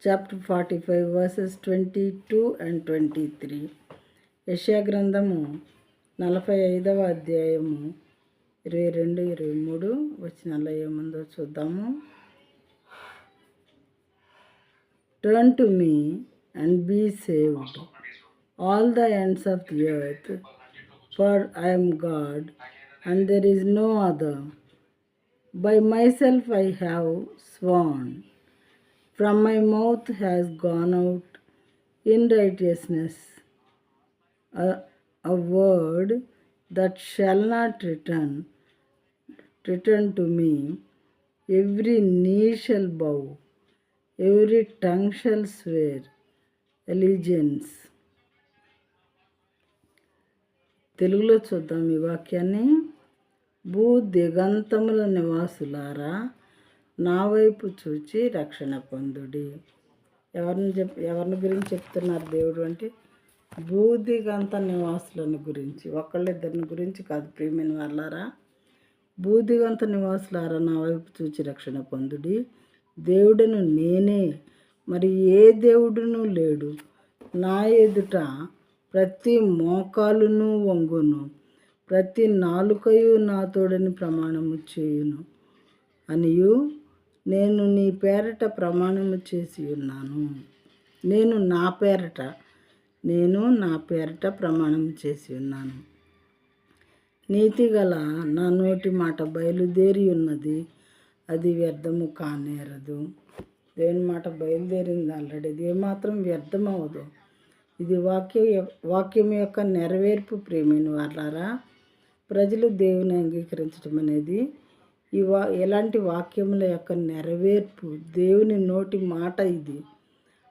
chapter 45 verses 22 and 23. యెషయా గ్రంథము 45వ అధ్యాయము 22-23 వచనాల్లో ఏముందో చూద్దాము. Turn to me and be saved, all the ends of the earth, for I am God, and there is no other. By myself I have sworn, from my mouth has gone out in righteousness a word that shall not return to me. Every knee shall bow, every tongue shall swear allegiance. తెలుగులో చూద్దాం ఈ వాక్యాన్ని. భూ దిగంతముల నివాసులారా, నా వైపు చూచి రక్షణ పొందుడి. ఎవరిని గురించి చెప్తున్నారు దేవుడు అంటే భూదిగంత నివాసులను గురించి, ఒకళ్ళిద్దరిని గురించి కాదు. ప్రియమైన వాళ్ళారా, భూదిగంత నివాసులారా, నా వైపు చూచి రక్షణ పొందుడి. దేవుడను నేనే, మరి ఏ దేవుడును లేడు. నా ఎదుట ప్రతి మోకాలును వంగును, ప్రతి నాలుకయు నా తోడని ప్రమాణము చేయును అనియు నేను నీ పేరట ప్రమాణము చేసి ఉన్నాను. నేను నా పేరట ప్రమాణం చేసి ఉన్నాను. నీతిగల నా నోటి మాట బయలుదేరి ఉన్నది, అది వ్యర్థము కానేరదు. దేవుని మాట బయలుదేరింది ఆల్రెడీ, ఇది ఏమాత్రం వ్యర్థం అవ్వదు. ఇది వాక్యం యొక్క నెరవేర్పు. ప్రియమైన వాళ్ళారా, ప్రజలు దేవుని అంగీకరించడం అనేది ఎలాంటి వాక్యముల యొక్క నెరవేర్పు. దేవుని నోటి మాట ఇది.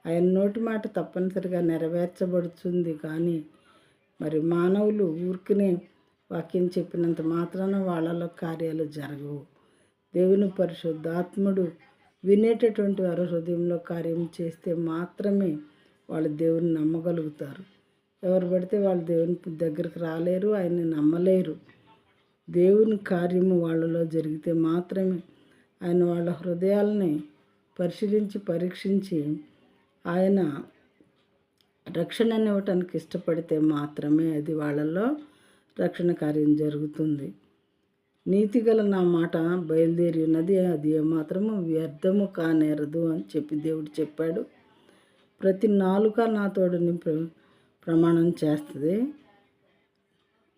ఆయన నోటి మాట తప్పనిసరిగా నెరవేర్చబడుతుంది. కానీ మరి మానవులు ఊరికనే వాక్యం చెప్పినంత మాత్రాన వాళ్ళలో కార్యాలు జరగవు. దేవుని పరిశుద్ధాత్ముడు వినేటటువంటి వారు హృదయంలో కార్యం చేస్తే మాత్రమే వాళ్ళు దేవుని నమ్మగలుగుతారు. ఎవరు పడితే వాళ్ళు దేవుని దగ్గరికి రాలేరు, ఆయన్ని నమ్మలేరు. దేవుని కార్యము వాళ్ళలో జరిగితే మాత్రమే, ఆయన వాళ్ళ హృదయాలని పరీక్షించి ఆయన రక్షణనివ్వటానికి ఇష్టపడితే మాత్రమే అది వాళ్ళలో రక్షణ కార్యం జరుగుతుంది. నీతిగల నా మాట బయలుదేరి ఉన్నది, అది ఏమాత్రము వ్యర్థము కానేరదు అని చెప్పి దేవుడు చెప్పాడు. ప్రతి నాలుక నా తోడని ప్రమాణం చేస్తుంది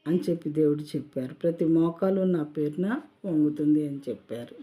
అని చెప్పి దేవుడు చెప్పారు. ప్రతి మోకాలు నా పేరున వంగుతుంది అని చెప్పారు.